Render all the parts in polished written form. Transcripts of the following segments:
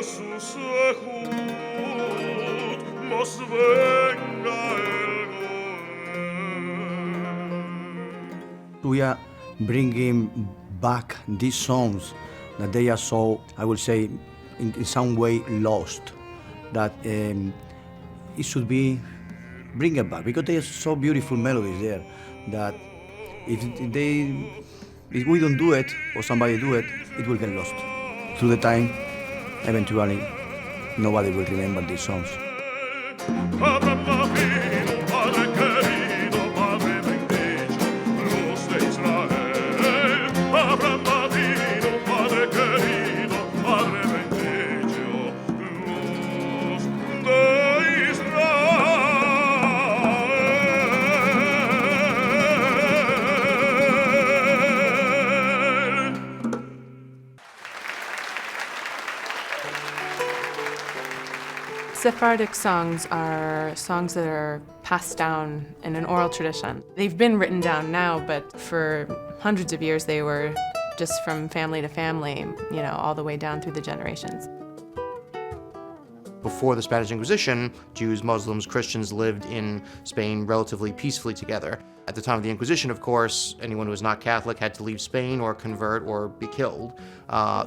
We are bringing back these songs that they are so, I would say, in some way lost, that it should be bring it back, because they are so beautiful melodies there that if we don't do it or somebody do it, it will get lost. Through the time, eventually, nobody will remember these songs. Sephardic songs are songs that are passed down in an oral tradition. They've been written down now, but for hundreds of years they were just from family to family, all the way down through the generations. Before the Spanish Inquisition, Jews, Muslims, Christians lived in Spain relatively peacefully together. At the time of the Inquisition, of course, anyone who was not Catholic had to leave Spain or convert or be killed.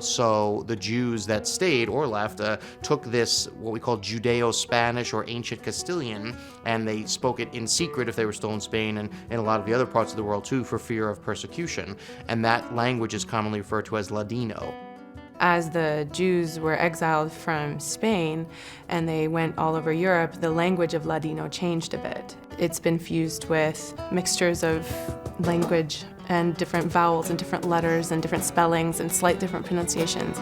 So the Jews that stayed or left took this, what we call Judaeo-Spanish or ancient Castilian, and they spoke it in secret if they were still in Spain and in a lot of the other parts of the world too, for fear of persecution. And that language is commonly referred to as Ladino. As the Jews were exiled from Spain and they went all over Europe, the language of Ladino changed a bit. It's been fused with mixtures of language and different vowels and different letters and different spellings and slight different pronunciations.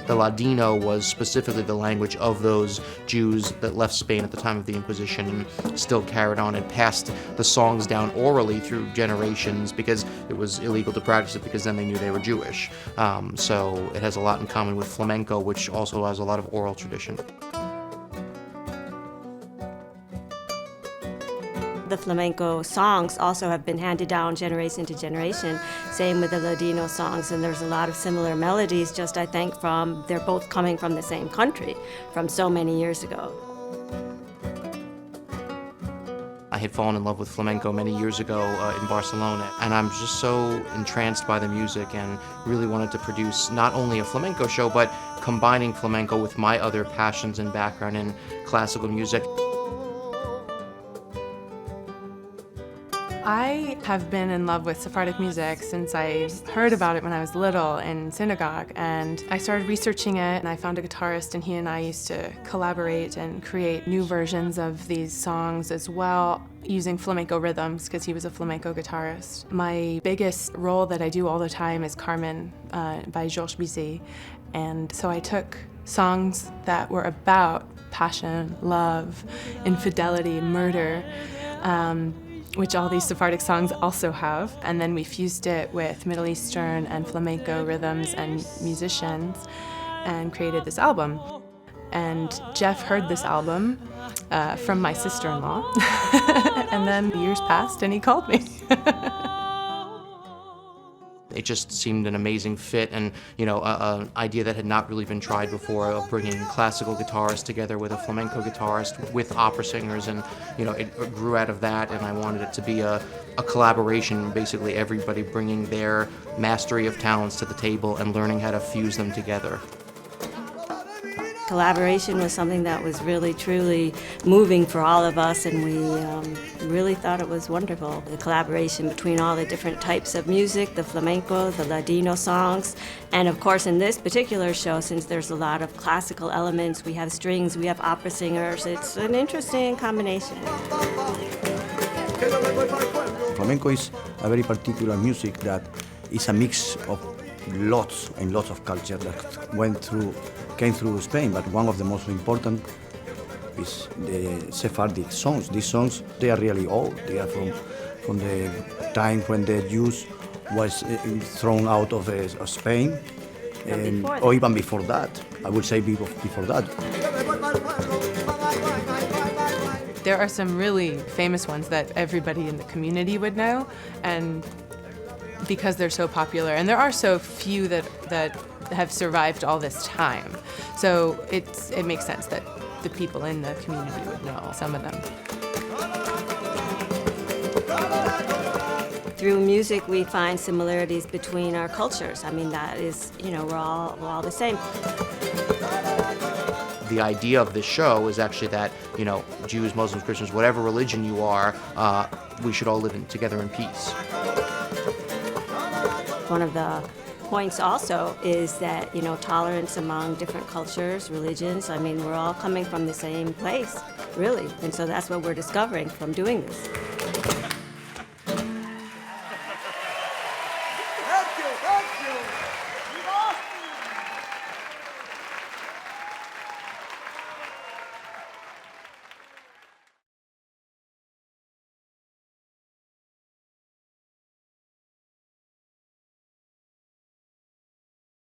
The Ladino was specifically the language of those Jews that left Spain at the time of the Inquisition and still carried on and passed the songs down orally through generations, because it was illegal to practice it because then they knew they were Jewish. So it has a lot in common with flamenco, which also has a lot of oral tradition. The flamenco songs also have been handed down generation to generation, same with the Ladino songs, and there's a lot of similar melodies, just I think they're both coming from the same country from so many years ago. I had fallen in love with flamenco many years ago in Barcelona, and I'm just so entranced by the music and really wanted to produce not only a flamenco show, but combining flamenco with my other passions and background in classical music. I have been in love with Sephardic music since I heard about it when I was little in synagogue, and I started researching it, and I found a guitarist, and he and I used to collaborate and create new versions of these songs as well, using flamenco rhythms, because he was a flamenco guitarist. My biggest role that I do all the time is Carmen by Georges Bizet, and so I took songs that were about passion, love, infidelity, murder, which all these Sephardic songs also have. And then we fused it with Middle Eastern and flamenco rhythms and musicians and created this album. And Jeff heard this album from my sister-in-law. And then years passed and he called me. It just seemed an amazing fit, and an idea that had not really been tried before, of bringing classical guitarists together with a flamenco guitarist with opera singers, and it grew out of that, and I wanted it to be a collaboration, basically everybody bringing their mastery of talents to the table and learning how to fuse them together. Collaboration was something that was really, truly moving for all of us, and we really thought it was wonderful. The collaboration between all the different types of music, the flamenco, the Ladino songs, and of course in this particular show, since there's a lot of classical elements, we have strings, we have opera singers, it's an interesting combination. Flamenco is a very particular music that is a mix of lots and lots of culture that came through Spain, but one of the most important is the Sephardic songs. These songs, they are really old. They are from the time when the Jews was thrown out of Spain, or even before that. I would say before that. There are some really famous ones that everybody in the community would know, and because they're so popular, and there are so few that have survived all this time. So it makes sense that the people in the community would know some of them. Through music, we find similarities between our cultures. I mean, that is, we're all the same. The idea of this show is actually that, Jews, Muslims, Christians, whatever religion you are, we should all live together in peace. One of the points also is that, tolerance among different cultures, religions, I mean, we're all coming from the same place, really. And so that's what we're discovering from doing this.